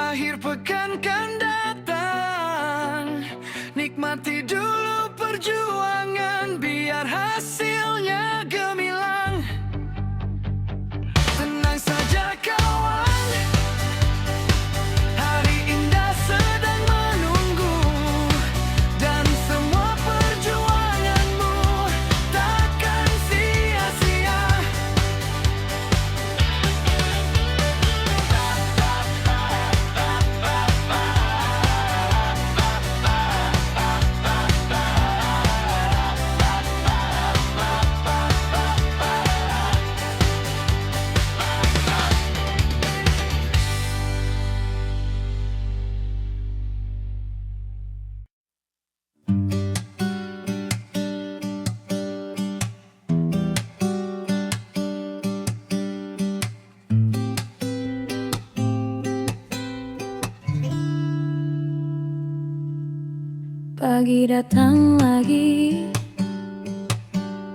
Akhir pekan kan datang, nikmati dulu perjuangan biar hasilnya gemilang. Tenang saja kawan, hari indah sedang menunggu, dan semua perjuanganmu takkan sia-sia. Pagi datang lagi,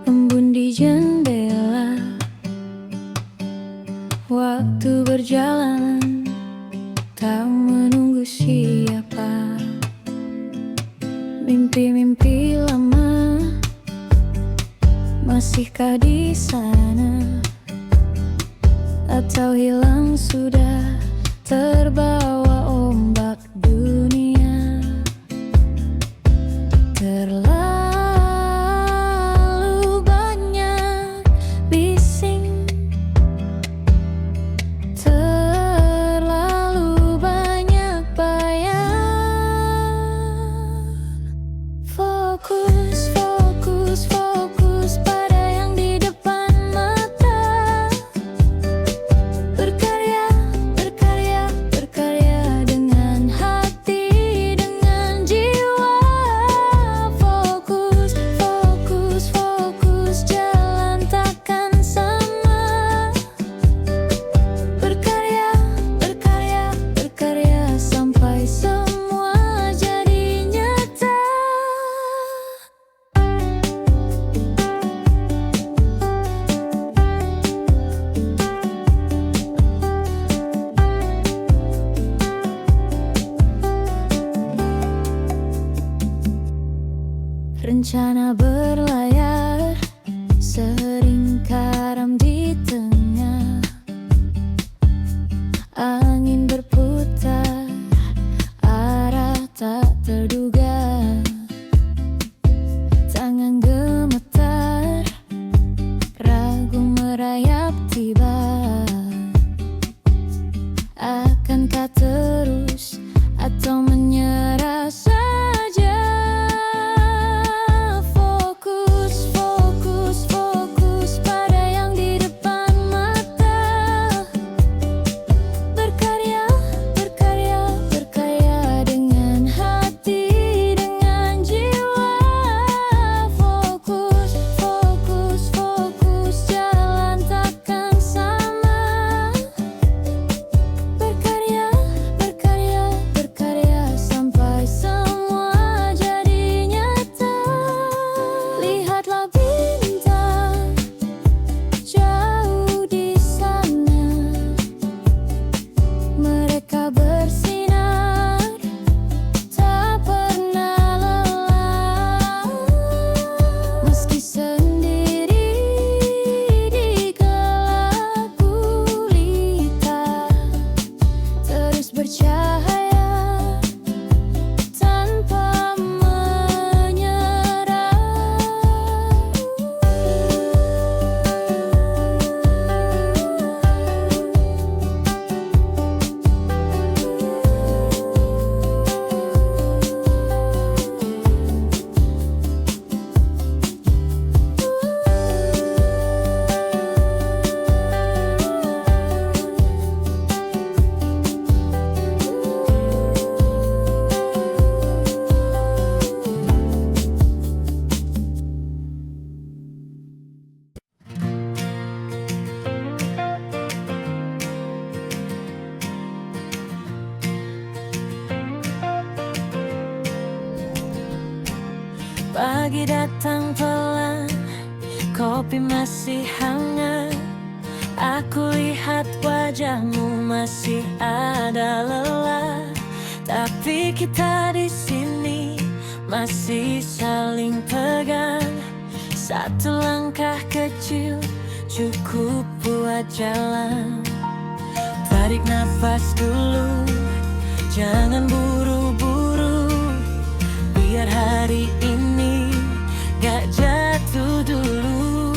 embun di jendela. Waktu berjalan, tak menunggu siapa. Mimpi-mimpi lama, masihkah di sana? Atau hilang sudah terbawa ombak dunia? Terlalu banyak bising, terlalu banyak bayang. Fokus, fokus, fokus pada yang di depan mata. Berkarya, berkarya, berkarya dengan hati, dengan jiwa. Fokus, fokus, fokus, jalan takkan sama. Berkarya, berkarya, berkarya sampai semua jadi nyata. Rencana berlayar sering karam di tengah. Angin berputar, arah tak terduga. Tangan gemetar, ragu merayap tiba. Akankah terus atau menyerah saja? Fokus, fokus, fokus pada yang di depan mata. Berkarya, berkarya, berkarya dengan hati, dengan jiwa. Fokus, fokus, fokus, jalan takkan sama. Berkarya, berkarya, berkarya sampai semua jadi nyata. Lihatlah bintang jauh di sana, mereka bersinar tak pernah lelah. Meski sendiri di gelap gulita, terus bercahaya tanpa menyerah. Pagi datang pelan, kopi masih hangat. Aku lihat wajahmu masih ada lelah. kita di sini masih saling pegang. Satu langkah kecil cukup buat jalan. Tarik nafas dulu, jangan buru-buru. Biar hari ini gak jatuh dulu.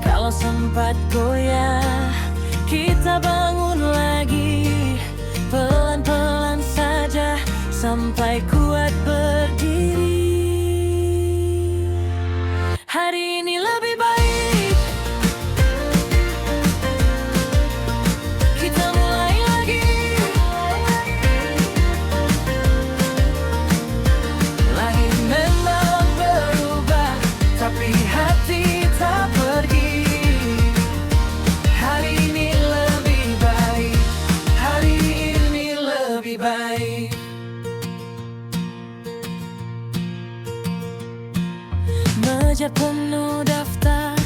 Kalau sempat goyah, kita bangun lagi. Pelan-pelan saja sampai kuat berdiri. Hari ini lebih baik, kita mulai lagi. Langit memang berubah, tapi hati tak pergi. Hari ini lebih baik, hari ini lebih baik. Meja penuh daftar,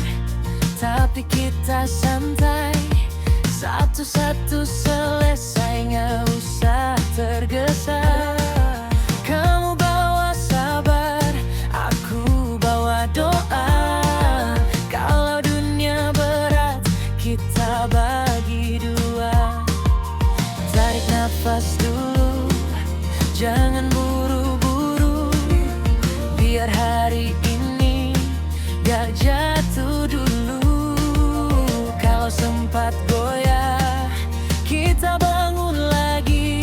tapi kita santai. Satu-satu selesai, nggak usah tergesa. Kamu bawa sabar, aku bawa doa. Kalau dunia berat, kita bagi dua. Tarik nafas dulu, jangan buru-buru. Biar hari ini gak jatuh dulu. Kalau sempat goyah, kita bangun lagi.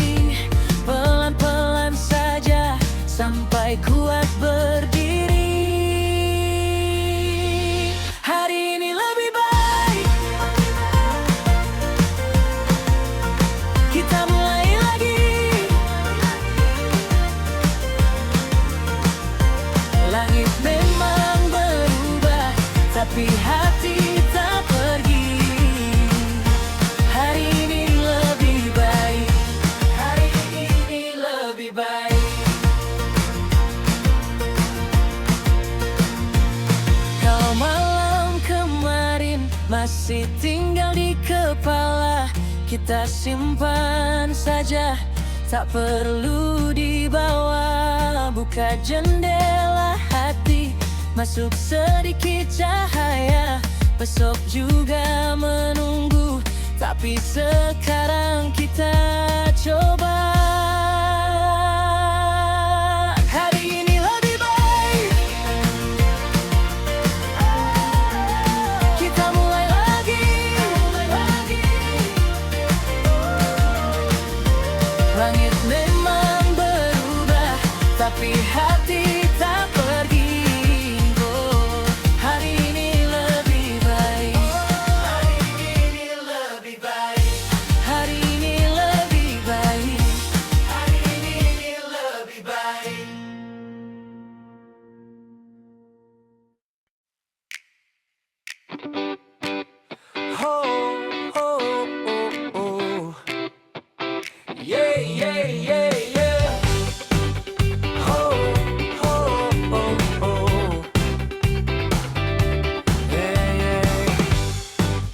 Pelan-pelan saja sampai kuat berdiri. Hari ini lebih baik, kita mulai lagi. Langit memang berubah, tapi hati tak pergi. Hari ini lebih baik, hari ini lebih baik. Kalau malam kemarin masih tinggal di kepala, kita simpan saja, tak perlu dibawa. Buka jendela hati, masuk sedikit cahaya. Besok juga menunggu, tapi sekarang kita coba. Hari ini lebih baik, kita mulai lagi. Langit memang berubah, tapi hati tak pergi. Oh, hari ini lebih baik, hari ini lebih baik, hari ini lebih baik, hari ini lebih baik. Oh, oh, oh, oh. Yeah, yeah, yeah, yeah. Oh, oh, oh, oh. Yeah, yeah.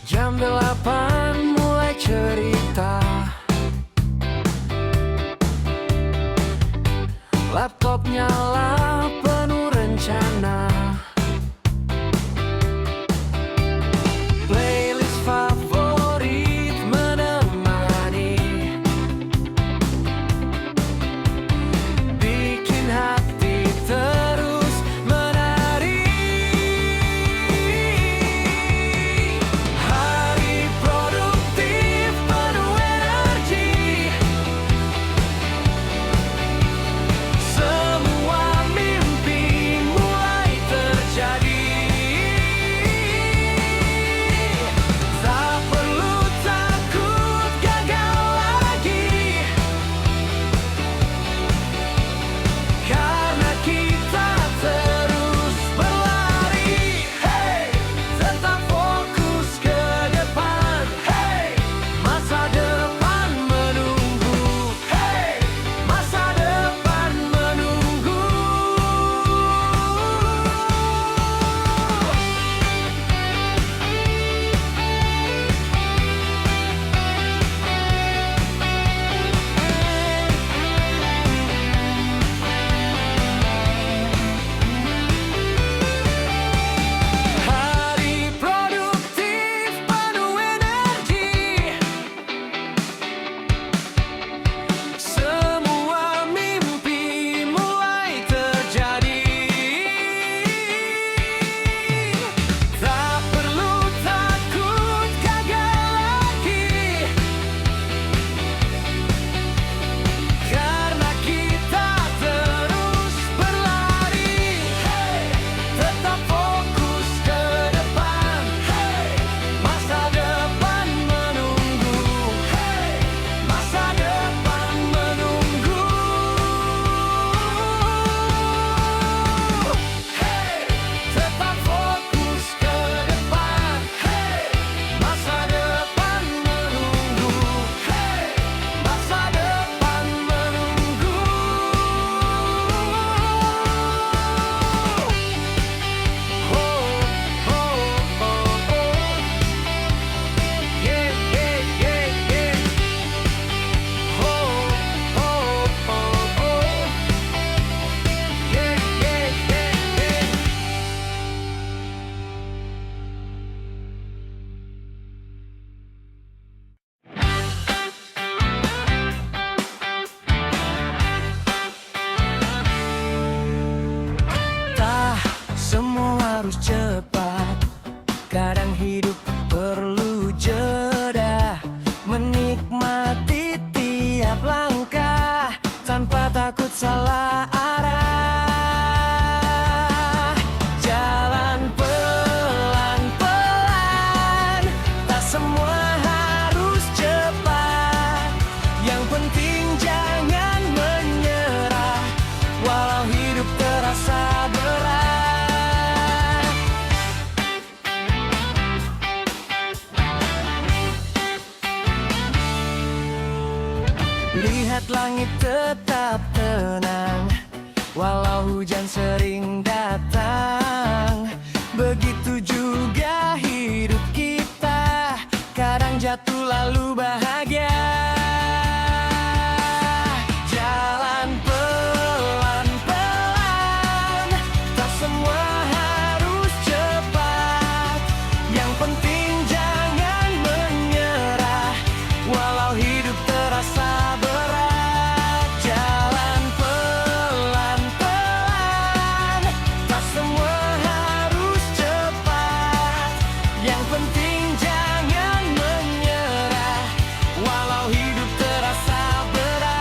Jam 8 mulai cerita. Laptop nyala penuh rencana. Playlist favorit menemani. Lihat langit tetap tenang, walau hujan sering datang. Begitu juga hidup kita, kadang jatuh lalu bahagia. Jalan pelan-pelan, tak semua harus cepat. Yang penting jangan menyerah, walau hidup terasa berat. Jalan pelan-pelan, tak semua harus cepat. Yang penting jangan menyerah, walau hidup terasa berat.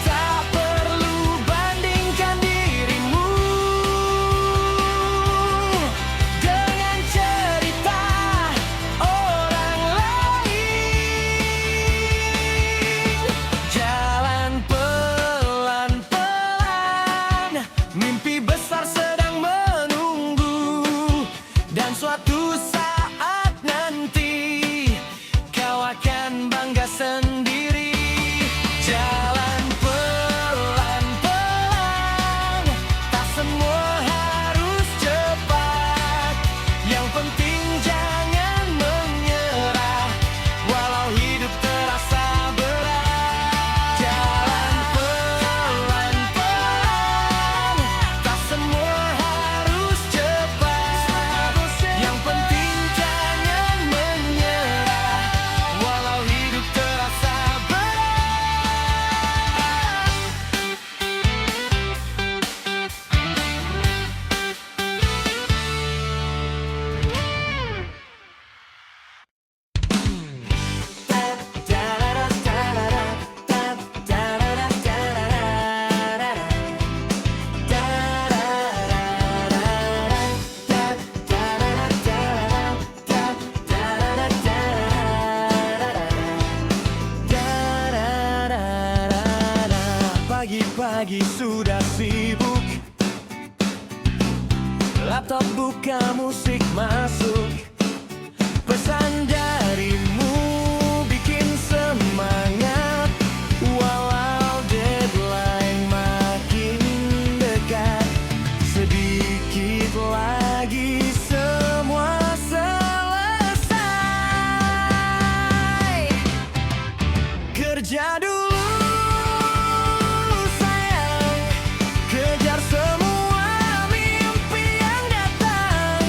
Tak perlu bandingkan dirimu dengan cerita orang lain. Jalan pelan-pelan, mimpi besar sedang menunggu. Dan suatu saat nanti kau akan bangga sendiri. Jalan pelan-pelan, tak semua harus cepat. Yang penting jangan menyerah, walau hidup terasa berat. Jalan pelan-pelan, tak semua harus cepat. Yang penting jangan menyerah, walau hidup terasa berat. Pagi-pagi sudah sibuk, laptop buka, musik masuk. Pesan darimu bikin semangat, walau deadline makin dekat. Sedikit lagi semua selesai. Kerja dulu sayang, kejar semua mimpi yang datang.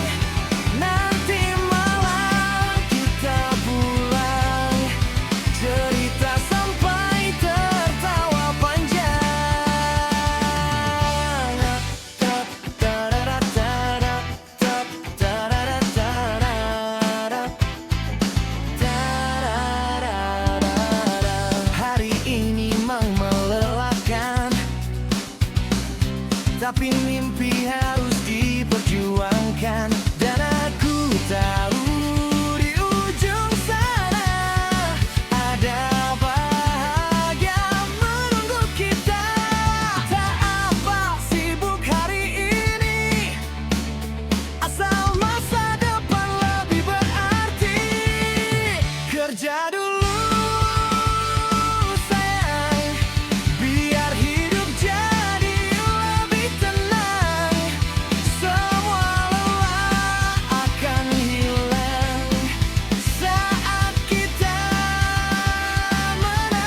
Nanti malam kita pulang, cerita sampai tertawa panjang. Tap tarara-tara, tap tarara-tara. Hari ini memang melelahkan, tapi mimpi harus diperjuangkan. Dan aku tahu di ujung sana ada bahagia menunggu kita. Tak apa sibuk hari ini, asal masa depan lebih berarti. Kerja dulu sayang, biar hidup jadi lebih tenang. Semua lelah akan hilang saat kita menang.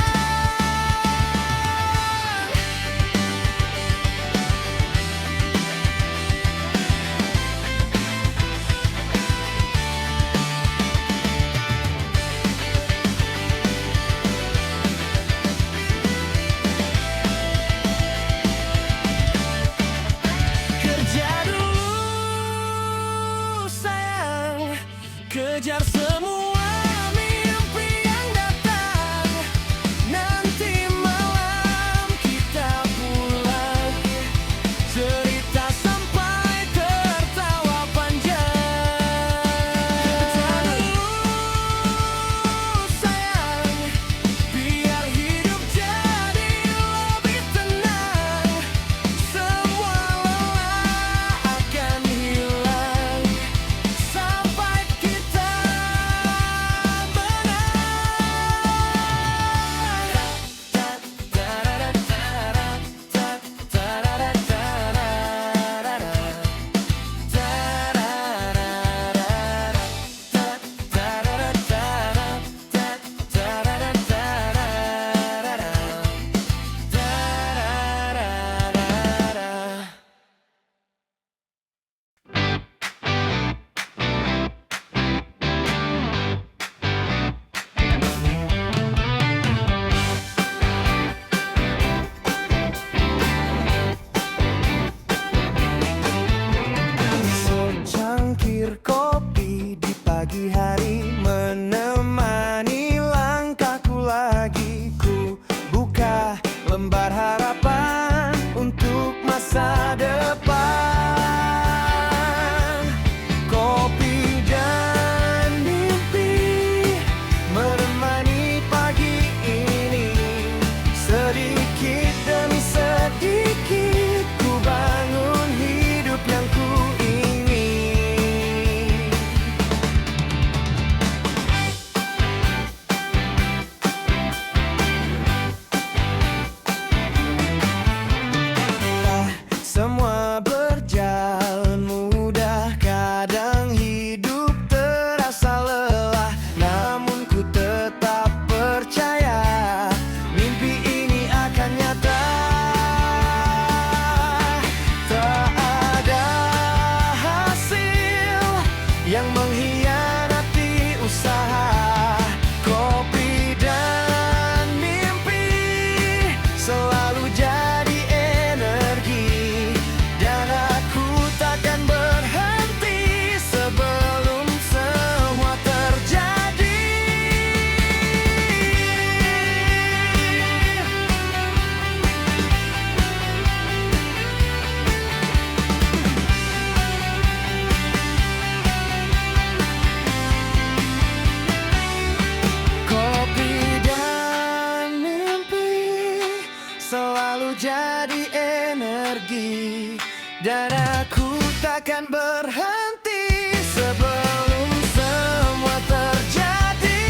takkan berhenti sebelum semua terjadi.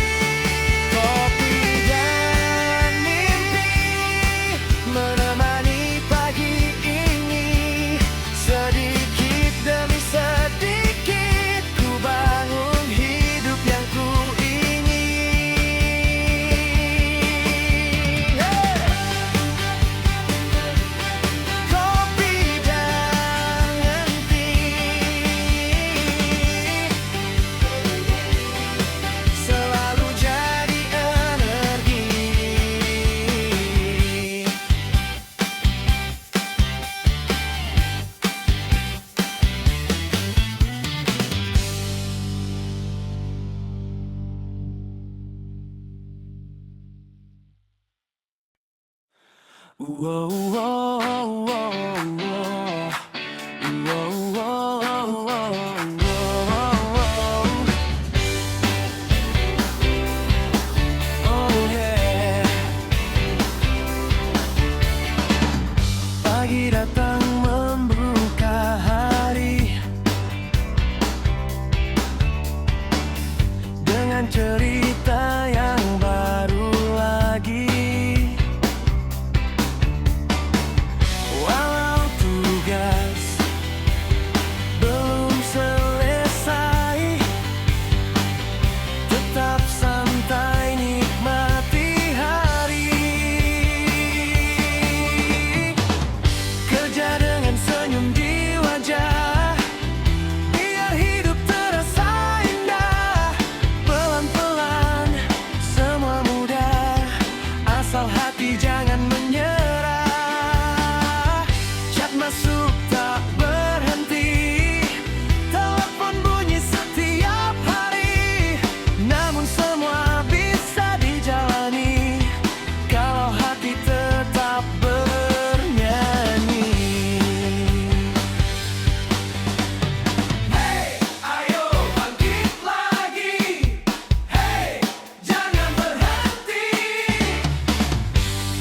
Kopi dan mimpi menemani pagi ini. Sedikit demi sedikit ku bangun hidup yang ku ingin. Kopi dan selalu jadi energi. Wow, wow, wow, wow. Wow, wow, wow, wow. Oh yeah. Pagi datang membuka hari dengan cerita yang baru lagi. Walau tugas belum selesai, tetap santai nikmati hari. Kerja dengan senyum di wajah, biar hidup terasa indah. Pelan-pelan semua mudah, asal hati jangan menyerah. Chat masuk tak berhenti, telepon bunyi setiap hari. Namun semua bisa dijalani kalau hati tetap bernyanyi. Hey, ayo bangkit lagi. Hey, jangan berhenti.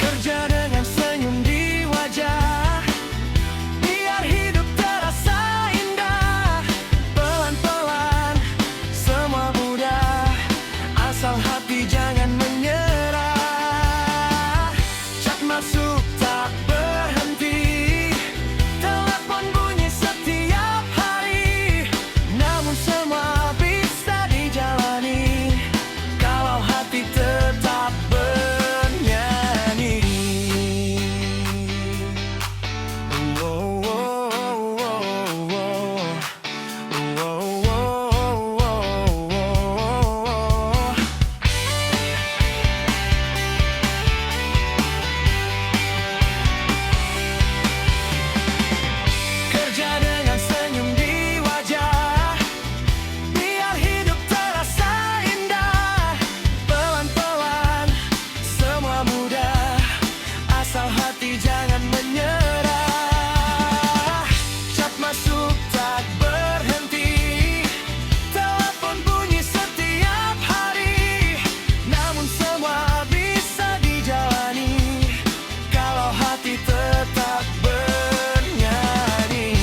Kerja dengan senyum di wajah, biar hidup terasa indah. Pelan-pelan semua mudah, asal hati jangan menyerah. Chat masuk tak berhenti, telepon bunyi setiap hari. Namun semua bisa dijalani kalau hati tetap bernyanyi. Wow, wow, wow, wow. Wow, wow, wow, wow. Kerja dengan senyum di wajah, biar hidup terasa indah. Pelan-pelan semua mudah, asal hati jangan menyerah. Chat masuk tak berhenti, telepon bunyi setiap hari. Namun semua bisa dijalani kalau hati tetap bernyanyi.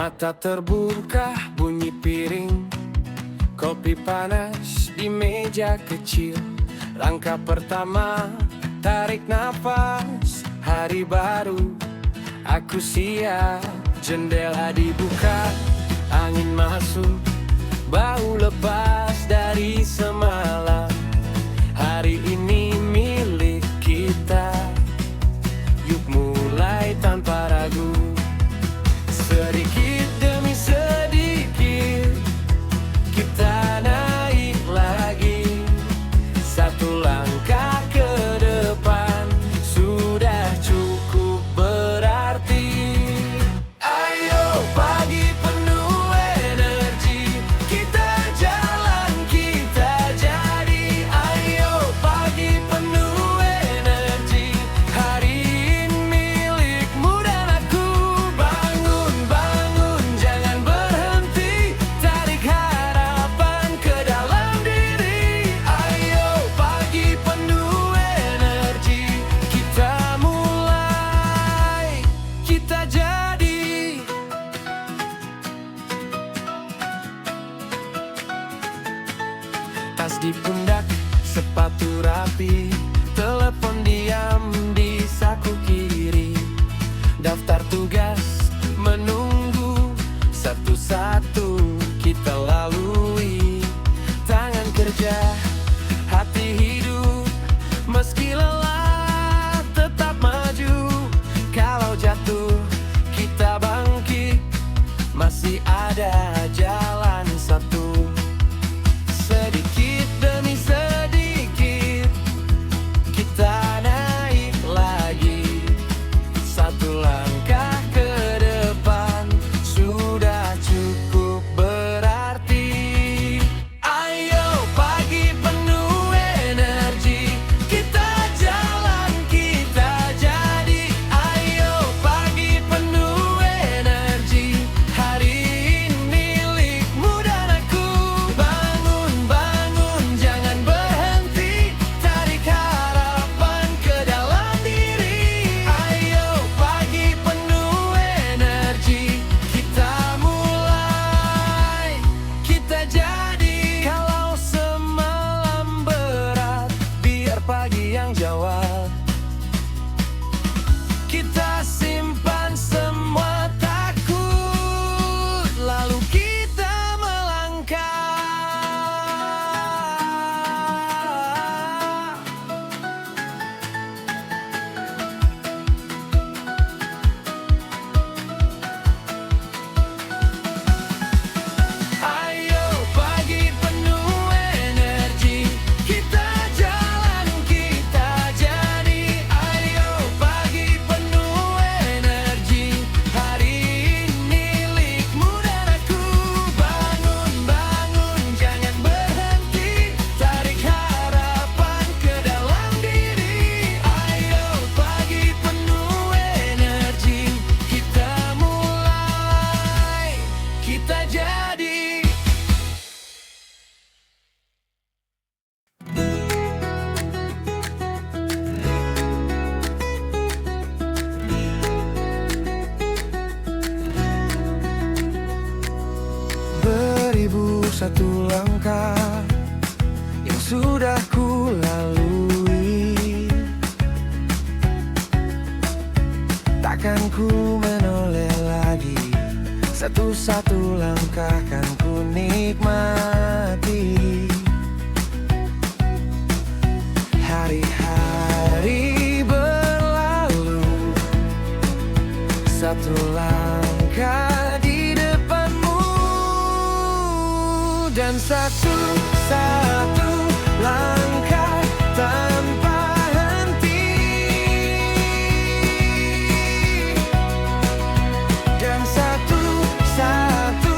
Mata terbuka, bunyi piring, kopi panas di meja kecil. Langkah pertama, tarik nafas, hari baru, aku siap. Jendela dibuka, angin masuk, bau lepas dari semalam. Hari ini milik kita, yuk mulai tanpa ragu. Sedikit demi sedikit kita naik lagi. Satu langkah ke depan sudah cukup. tas di pundak, sepatu rapi, telepon diam di saku kiri. Daftar tugas menunggu, satu-satu kita lalui. Tangan kerja, hati hidup, meski lelah tetap maju. Kalau jatuh kita bangkit, masih ada jalan satu. Sedikit demi sedikit kita naik lagi. Satu langkah ke depan sudah cukup berarti. Ayo pagi penuh energi, kita jalan, kita jadi. Ayo pagi penuh energi, hari ini milikmu dan aku. Bangun, bangun, jangan berhenti, tarik harapan ke dalam diri. Ayo pagi penuh energi, kita mulai, kita jadi. Kalau semalam berat, biar pagi yang jawab. Kita simpan semua takut, lalu kita melangkah. Ayo pagi penuh energi, kita jalan, kita jadi. Ayo pagi penuh energi, hari ini milikmu dan aku. Bangun, bangun, jangan berhenti, tarik harapan ke dalam diri. Ayo pagi penuh energi, kita mulai, kita jadi. Beribu satu langkah yang sudah ku lalui, takkan ku menoleh lagi. Satu-satu langkah kan ku nikmati. Hari-hari berlalu, satu langkah di depanmu, dan satu-satu langkah tanpa henti. Dan satu-satu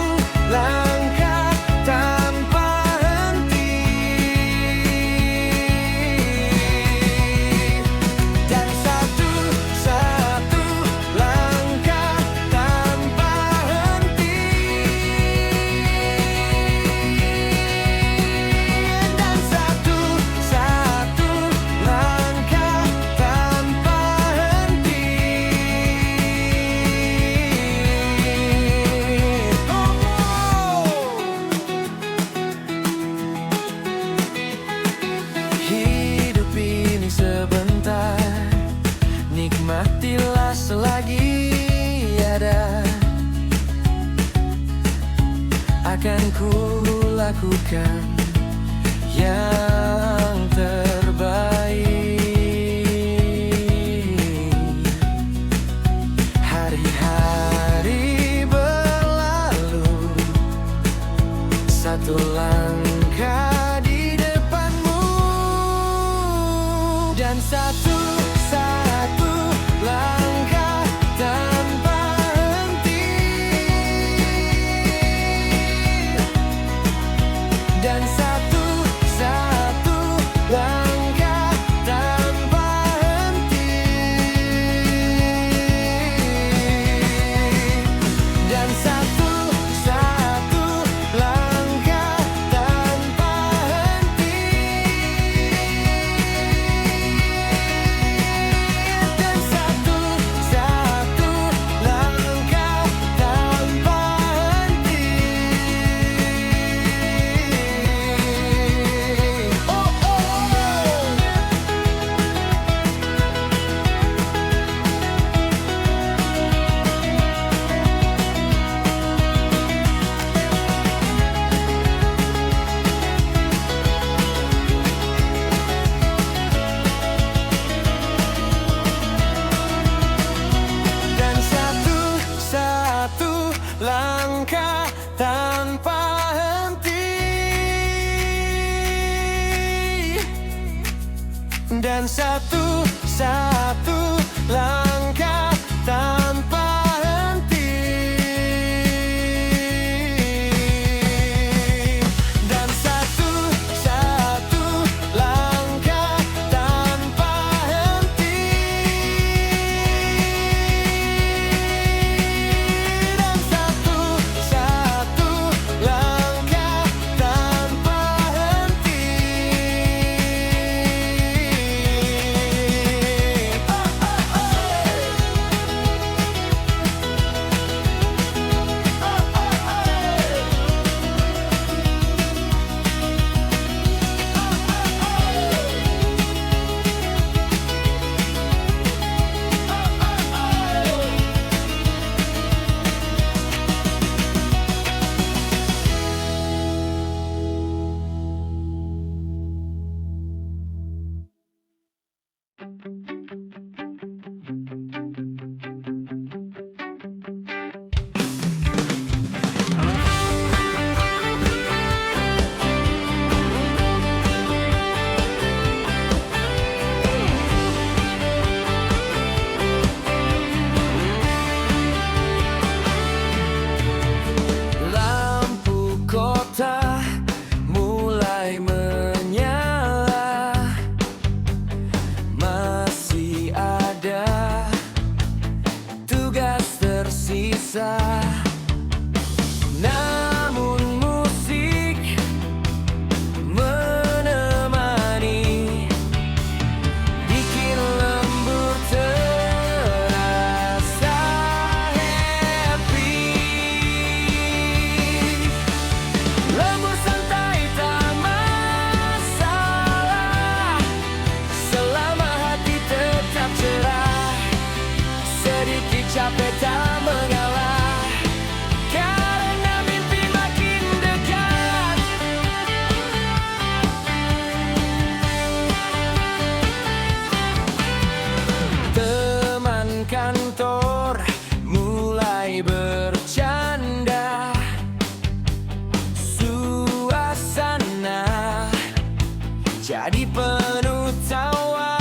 langkah tanpa henti. Dan satu-satu langkah tanpa henti. Dan satu-satu langkah tanpa henti. Hidup ini sebentar, nikmatilah selagi ada. Akan ku lakukan yang terbaik. Hari-hari berlalu, satu langkah di depanmu, dan satu-satu langkah tanpa henti. Dan satu-satu langkah tanpa henti. Dan satu-satu langkah tanpa dan satu-satu langkah tanpa henti, dan satu-satu langkah tanpa henti, dan satu-satu langkah tanpa henti. Lampu kota mulai menyala, masih ada tugas tersisa. Namun musik menemani, bikin lembur terasa happy. Lembur santai tak masalah, selama hati tetap cerah. Sedikit capek tak mengalah, karena mimpi makin dekat. Teman kantor mulai bercanda, suasana jadi penuh tawa.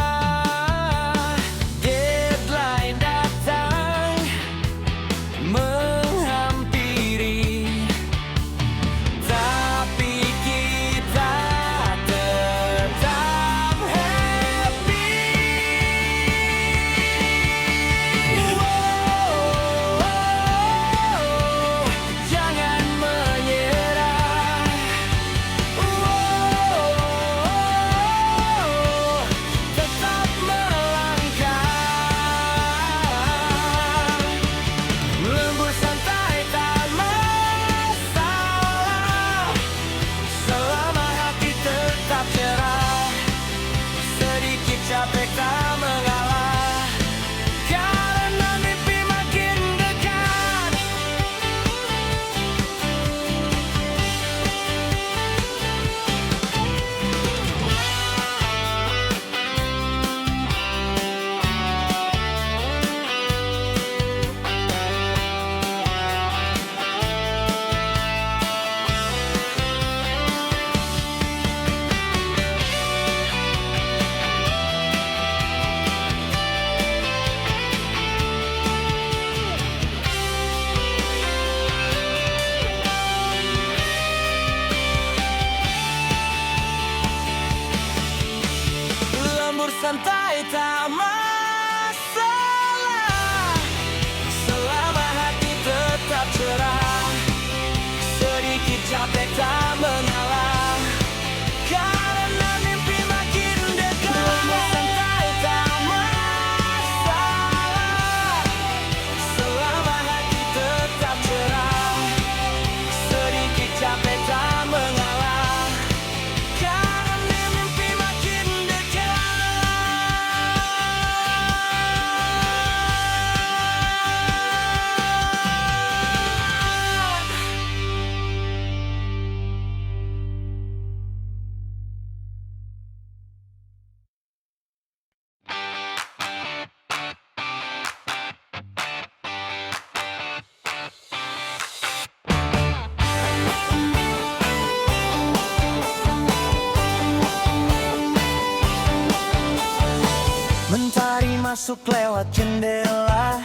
Deadline datang menghampiri, tapi kita tetap happy. Jangan menyerah. Tetap melangkah. Lembur santai tak masalah, selama hati tetap cerah. Sedikit capek tak mengalah, karena mimpi makin dekat. Lembur santai tak masalah, selama hati tetap cerah. Sedikit capek tak mengalah, karena mimpi makin dekat. Lembur santai tak masalah, selama hati tetap cerah. Sedikit capek tak mengalah, karena mimpi makin dekat. masuk lewat jendela,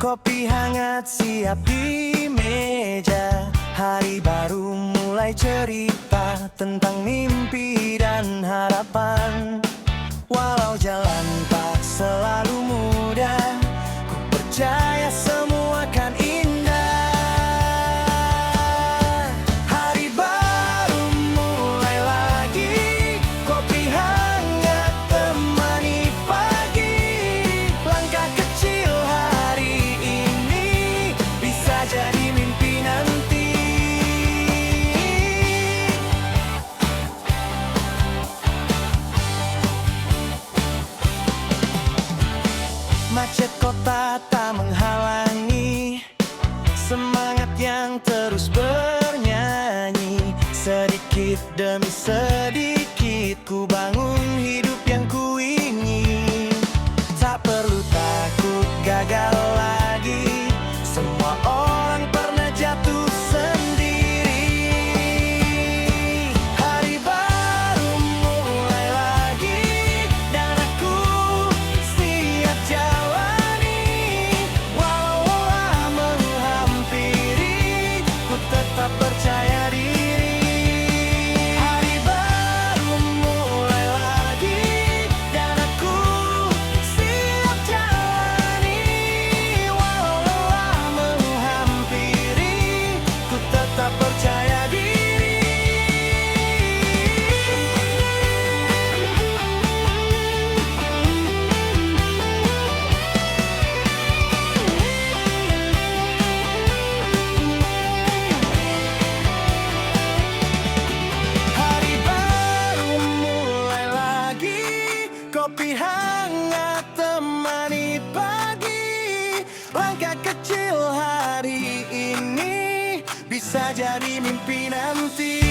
kopi hangat siap di meja. Hari baru mulai cerita tentang mimpi dan harapan. Walau jalan tak selalu mudah, ku percaya semua akan indah. Hari baru mulai lagi, kopi hangat temani pagi. Langkah kecil hari ini bisa jadi mimpi nanti. Macet kota tak menghalangi semangat yang terus bernyanyi. Sedikit demi sedikit ku bangun hidup yang ku ingin. Tak perlu takut gagal lagi, semua orang pernah jatuh sendiri. Hari baru mulai lagi dan aku siap jalani. Walau lelah menghampiri, ku tetap percaya diri. Hari baru mulai lagi dan aku siap jalani. Walau lelah menghampiri, ku tetap percaya diri. Hari baru mulai lagi, kopi hangat temani pagi. Langkah kecil hari ini bisa jadi mimpi nanti.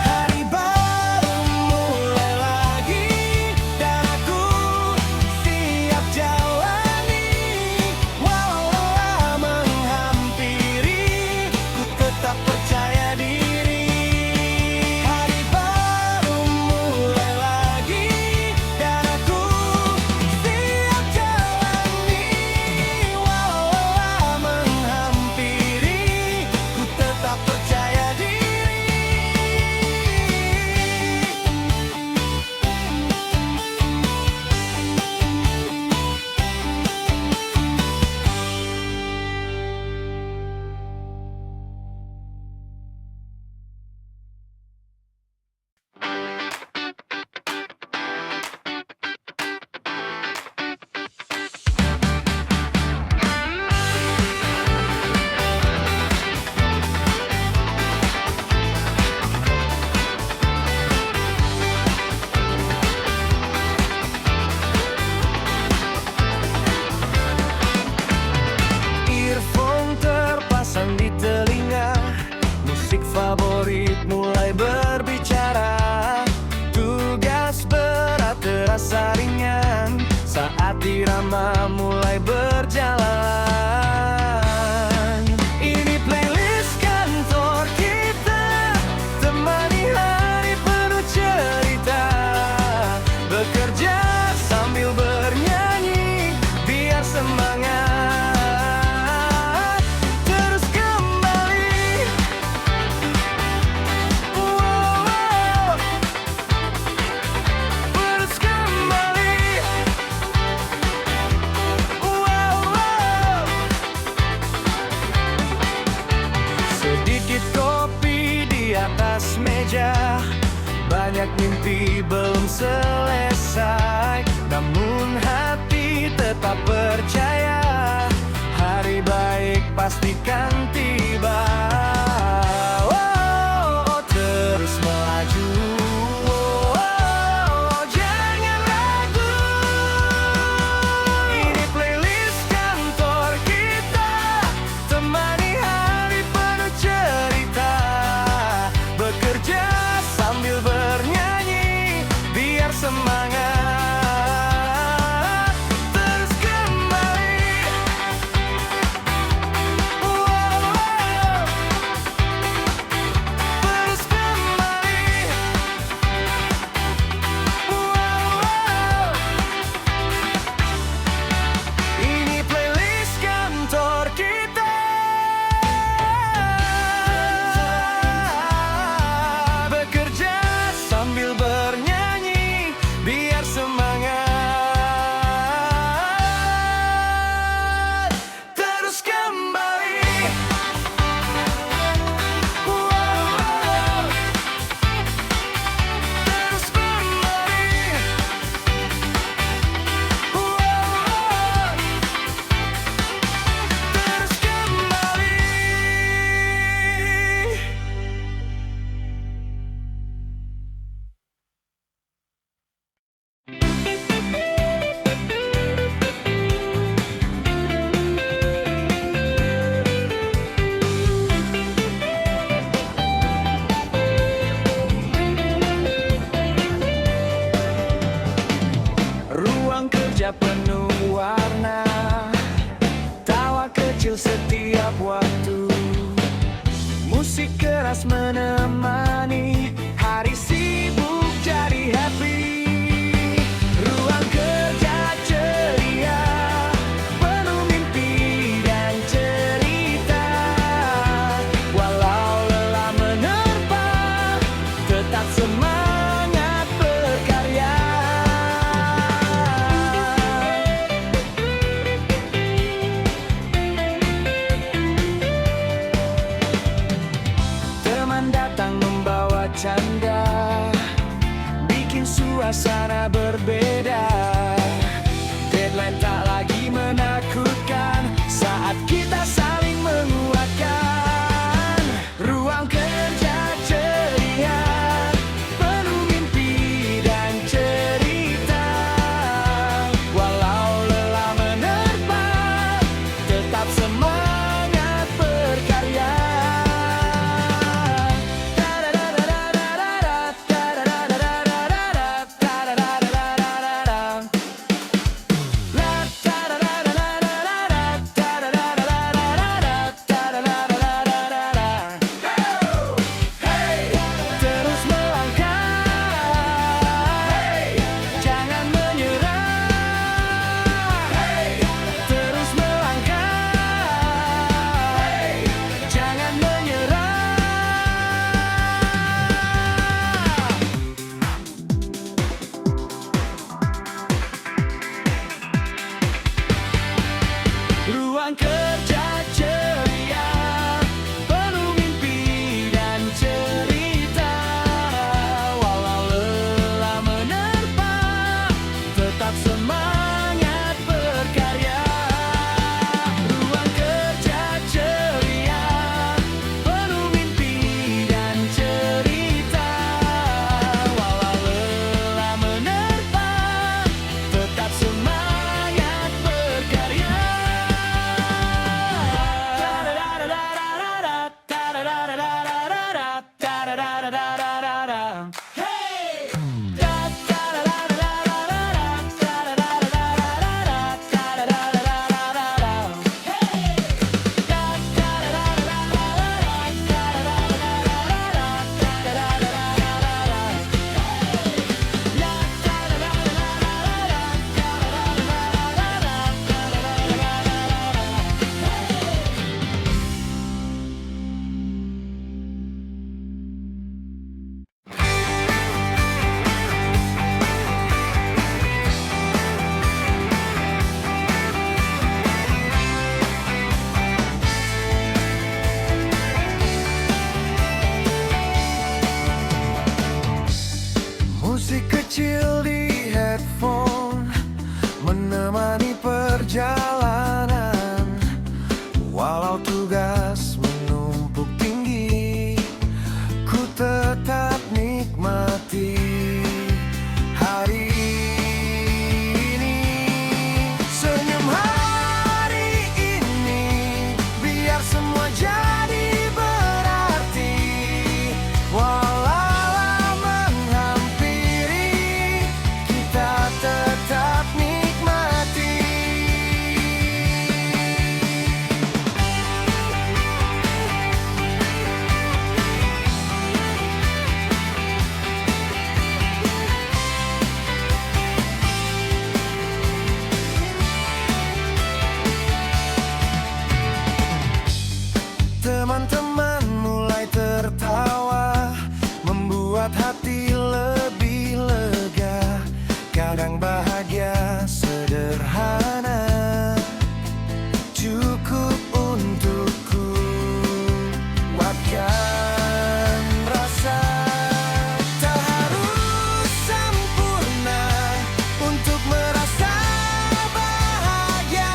Hari baru mulai lagi dan aku siap jalani. Walau lelah menghampiri, ku tetap percaya diri. Hari baru mulai lagi dan aku siap jalani. Walau lelah menghampiri, ku tetap percaya diri. Earphone terpasang di telinga, musik favorit mulai berbicara. Tugas berat terasa ringan saat irama mulai berjalan. Ini playlist kantor kita, temani hari penuh cerita. Bekerja sambil bernyanyi, biar semangat terus kembali. Wow, terus kembali. Wow, sedikit kopi di atas meja, banyak mimpi belum selesai, namun hati tetap percaya. Hari baik pastikan tiba. Oh, terus melaju. Oh, jangan ragu. Ini playlist kantor kita, temani hari penuh cerita. Bekerja sambil bernyanyi, biar semangat terus kembali. Wow, tugas menemani hari sibuk jadi happy. Ruang kerja ceria, penuh mimpi dan cerita. Walau lelah menerpa, tetap semangat berkarya. Teman datang membawa canda, bikin suasana berbeda. Deadline tak lagi menakutkan saat kita saling menguatkan. Ruang kerja ceria, penuh mimpi dan cerita. Walau lelah menerpa, tetap semangat berkarya. Terus melangkah, jangan menyerah. Terus melangkah, jangan menyerah. Ruang kerja ceria, penuh mimpi dan cerita. Walau lelah menerpa, tetap semangat berkarya. Ruang kerja ceria, penuh mimpi dan cerita. Walau lelah menerpa, tetap semangat berkarya. Musik kecil di headphone menemani perjalanan. Walau tugas menumpuk tinggi, ku tetap nikmati hari ini. Senyum hari ini, biar semua jadi berarti. Walau menghampiri, kita tetap nikmati. Teman-teman mulai tertawa, membuat hati lebih lega. Kadang bahagia sederhana cukup untukku. Kuatkan rasa, tak harus sempurna untuk merasa bahagia.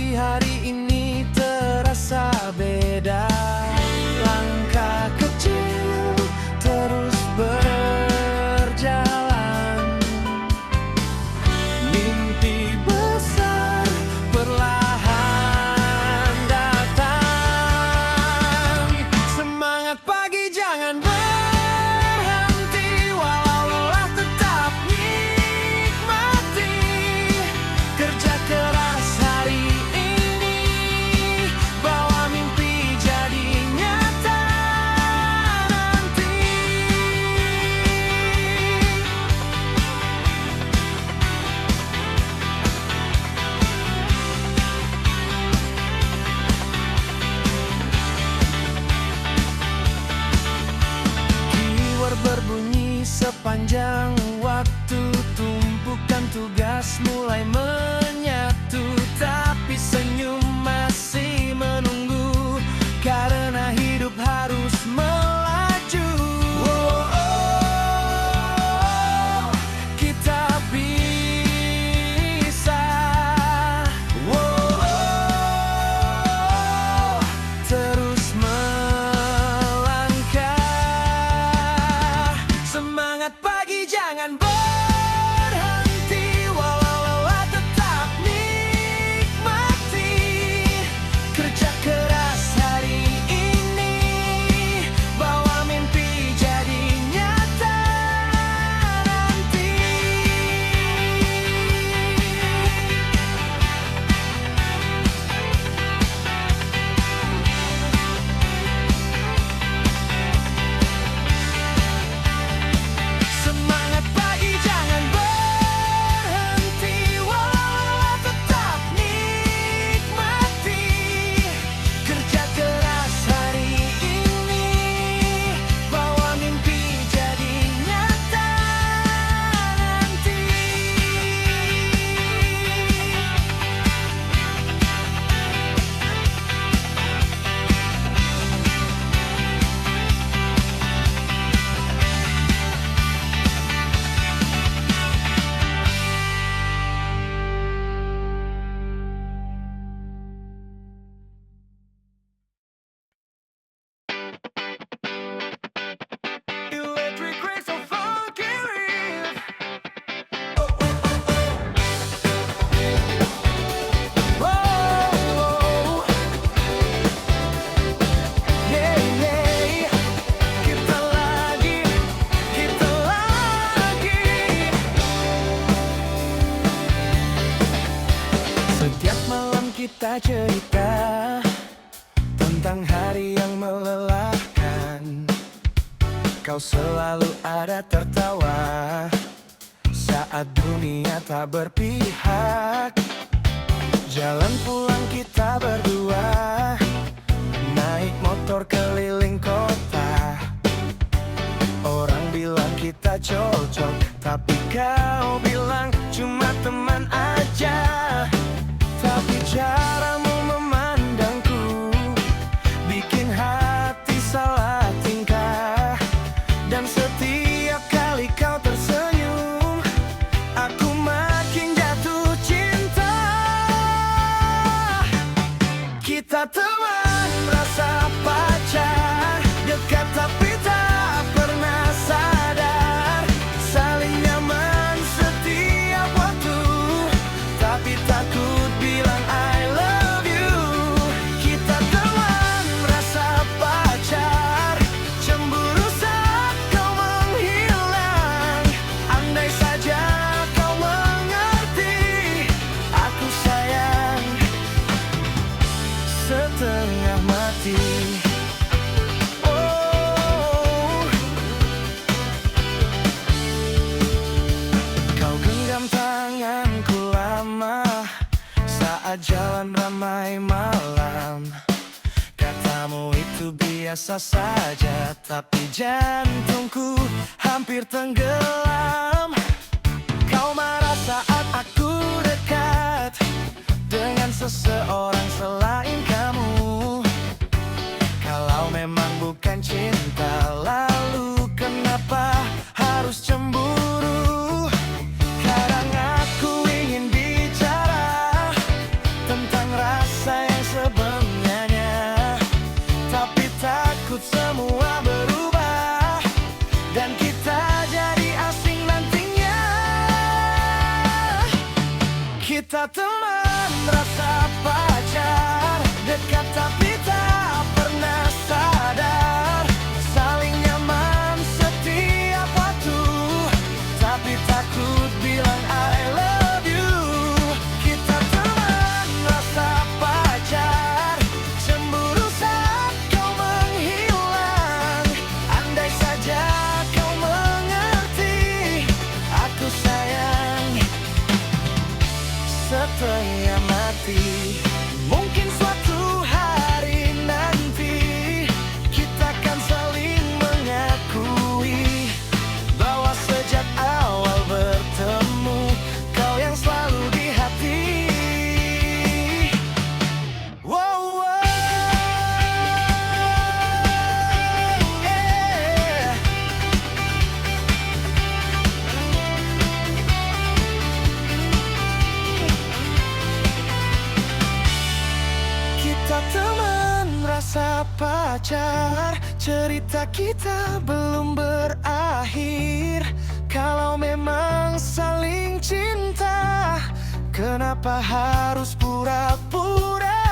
Tapi hari ini terasa beda. Langkah kecil terus berjalan. Mimpi besar perlahan datang. Semangat pagi jangan berhenti, walau lelah tetap nikmati. Kerja keras hari ini, bawa mimpi jadi nyata nanti. Keyword berbunyi sepanjang waktu. Tumpukan tugas mulai menyatu, tapi senyum masih menunggu, karena hidup harus melaju. Kita bisa. Terus melangkah. Semangat pagi jangan berhenti, walau lelah tetap nikmati. Kerja keras hari ini, bawa mimpi jadi nyata nanti. Semangat pagi jangan berhenti, walau tetap nikmati. Kerja keras hari ini, bawa mimpi jadi nyata nanti. Electric rays of funky riff. Oh, yeah, yeah. Kita lagi. Setiap malam kita cerita tentang hari yang melelahkan. Kau selalu ada tertawa saat dunia tak berpihak. Jalan pulang kita berdua, naik motor keliling kota. Orang bilang kita cocok, tapi kau bilang cuma teman aja. Tapi caramu memandangku bikin hati salah tingkah. Dan setiap kali kau tersenyum, aku makin jatuh cinta. Kita teman rasa pacar, dekat tapi tak pernah sadar. Saling nyaman setiap waktu, tapi takut bilang I love you. Kita teman rasa pacar, cemburu saat kau menghilang. Andai saja kau mengerti, aku sayang setengah mati. Oh, kau genggam tanganku lama saat jalan ramai malam. Katamu itu biasa saja, tapi jantungku hampir tenggelam. Kau marah saat aku dekat dengan seseorang selain kamu. Kalau memang bukan cinta, lalu kenapa harus cemburu? Kadang aku ingin bicara tentang rasa Kita teman rasa pacar, dekat tapi tak pernah sadar, saling nyaman setiap waktu, tapi takut bilang I love you. Kita teman rasa pacar, cemburu saat kau menghilang. Andai saja kau mengerti, aku sayang setengah mati. Mungkin suatu hari nanti kita kan saling mengakui bahwa sejak awal bertemu kau yang selalu di hati. Wow, wow, yeah. Kita teman rasa pacar, cerita kita belum berakhir. Kalau memang saling cinta, kenapa harus pura-pura?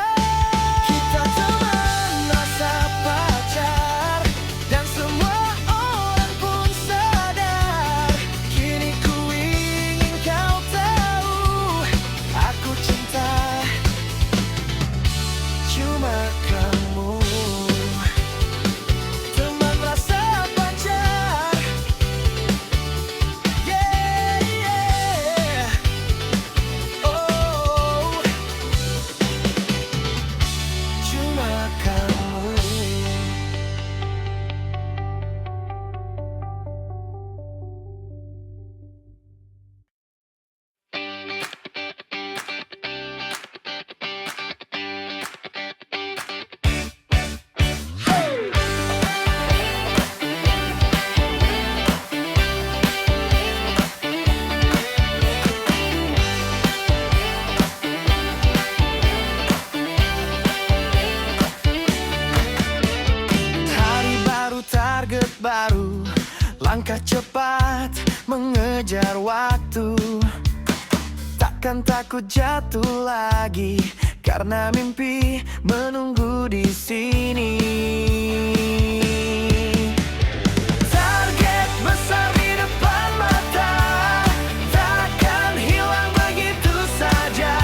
Kita teman rasa pacar, dan semua orang pun sadar. Kini ku ingin kau tahu, aku cinta cuma kamu. Teman rasa pacar, yeah, yeah. Oh, cuma kamu. Hari baru, target baru, langkah cepat mengejar waktu. Takkan takut jatuh lagi, karena mimpi menunggu di sini. Target besar di depan mata, takkan hilang begitu saja,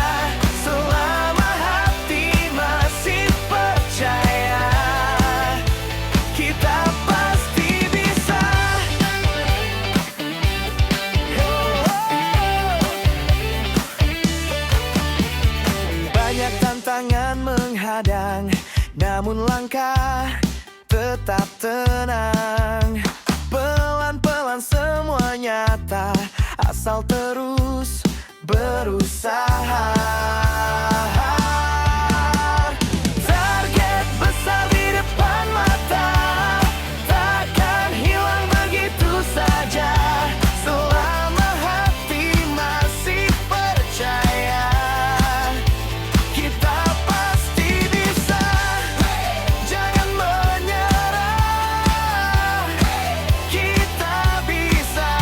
selama hati masih percaya. Kita pasti bisa. Banyak tantangan menghadang, namun langkah tetap tenang. Pelan-pelan semua nyata, asal terus berusaha. Target besar di depan mata, takkan hilang begitu saja, selama hati masih percaya. Kita pasti bisa, jangan menyerah. Kita bisa.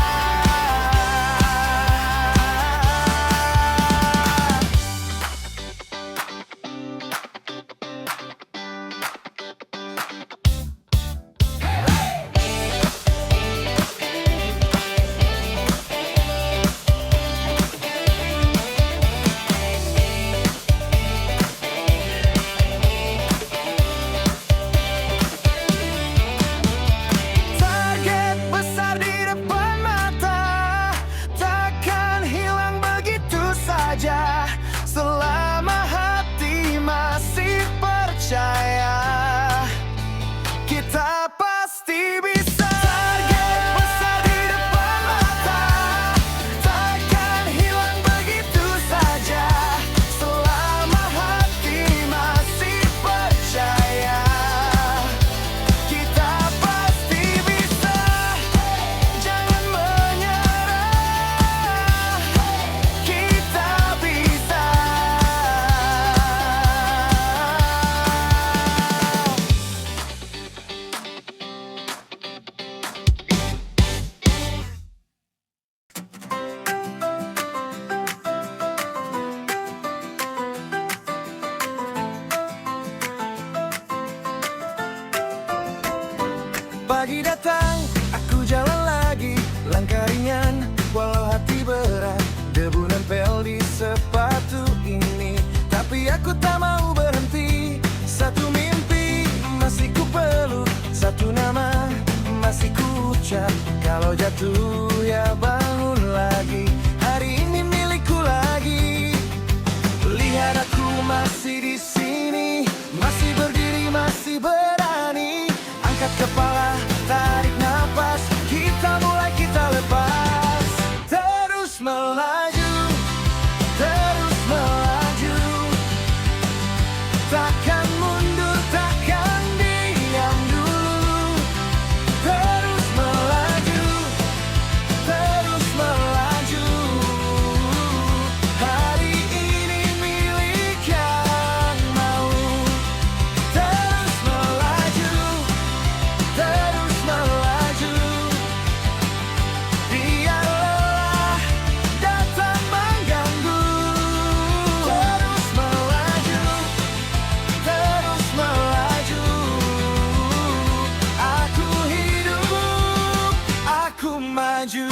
Pagi datang, aku jalan lagi, langkah ringan, walau hati berat. Debu nempel di sepatu ini, tapi aku tak mau berhenti. Satu mimpi masih ku peluk, satu nama masih ku ucap. Kalau jatuh ya bangun lagi, hari ini milikku lagi. Lihat aku masih di sini, masih berdiri, masih berani. Angkat kepala, tarik nafas, kita mulai, kita lepas. Terus melaju, terus melaju. Takkan mundur, takkan diam dulu. Terus melaju, terus melaju. Hari ini milik yang mau. Terus melaju, terus melaju. Biar lelah datang mengganggu. Terus melaju, terus melaju. Aku hidup, aku maju.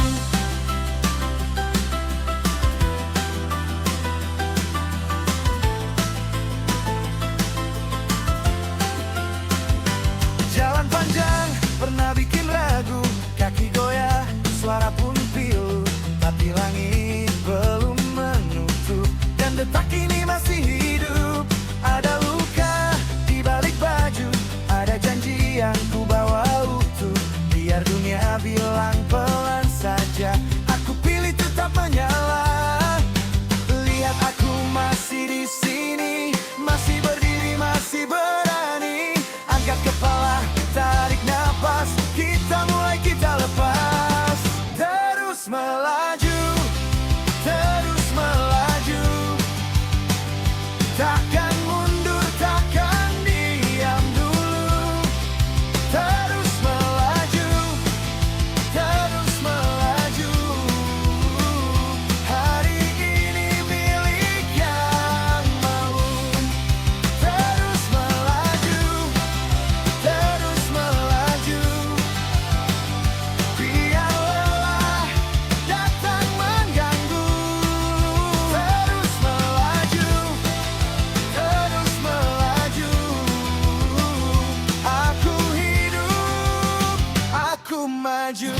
Jalan panjang pernah bikin ragu, kaki goyah, suara pun pilu, tapi langit belum menutup dan detak ini masih hidup. Ada luka di balik baju, ada janji yang ku bawa utuh. Biar dunia bilang pelan saja, aku pilih tetap menyala. Lihat aku masih di sini, masih berdiri, masih berani. Angkat kepala, tarik nafas, kita mulai, kita lepas. Terus melaju, terus melaju. Takkan mundur, takkan diam dulu. Terus melaju, terus melaju. Hari ini milik yang mau. Terus melaju, terus melaju. Biar lelah datang mengganggu. Terus melaju, terus melaju. Aku hidup, aku maju.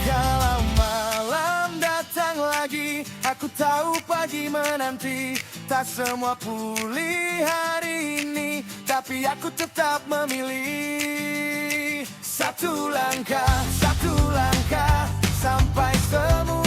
Kalau malam datang lagi, aku tahu pagi menanti. Tak semua pulih hari ini, tapi aku tetap memilih. Satu langkah sampai semua